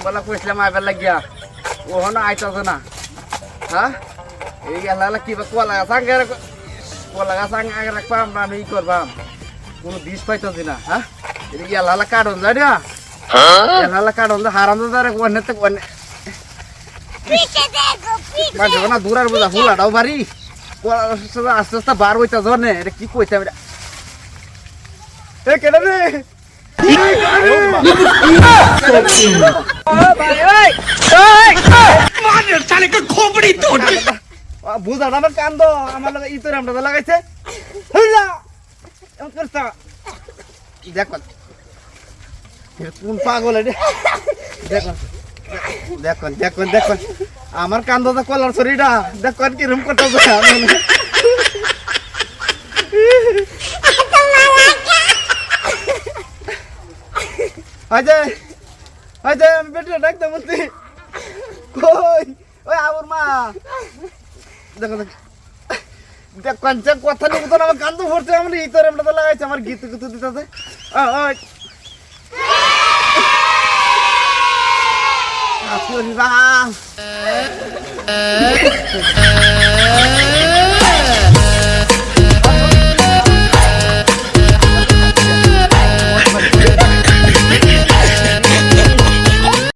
বলা কইছিলাম আইবার লাগিয়া ওহনো আইতাছে না হ্যাঁ এই গেলা কি কলা গাছ আগে রাখবা আমি ই করবাম কোনো বিষ পাইতাছি না হ্যাঁ এই গেলা কাটন যায় না গেলা কাটন হারাম দারে অন্যতে মাঝে না দূরার বোঝা ফুলাটাও বাড়ি আস্তে আস্তে বার হইতা জনে এটা কি কইতে আমি কেন রে বুঝা আমার কান্দ আমার ইতর আমরা লাগাইছে দেখো কোন পাগল দেখুন দেখুন দেখুন দেখুন আমার কান্দ তো কলার শরীরটা দেখুন কিরম করতে আমি বেটা ডাকতে বলছি কই ওই আমার মা দেখো দেখুন যে কথা নিয়ে তো আমার কান্দ পড়ছে আমার ইতর আমরা তো লাগাইছে আমার গীত গুতো দিতেছে Asyik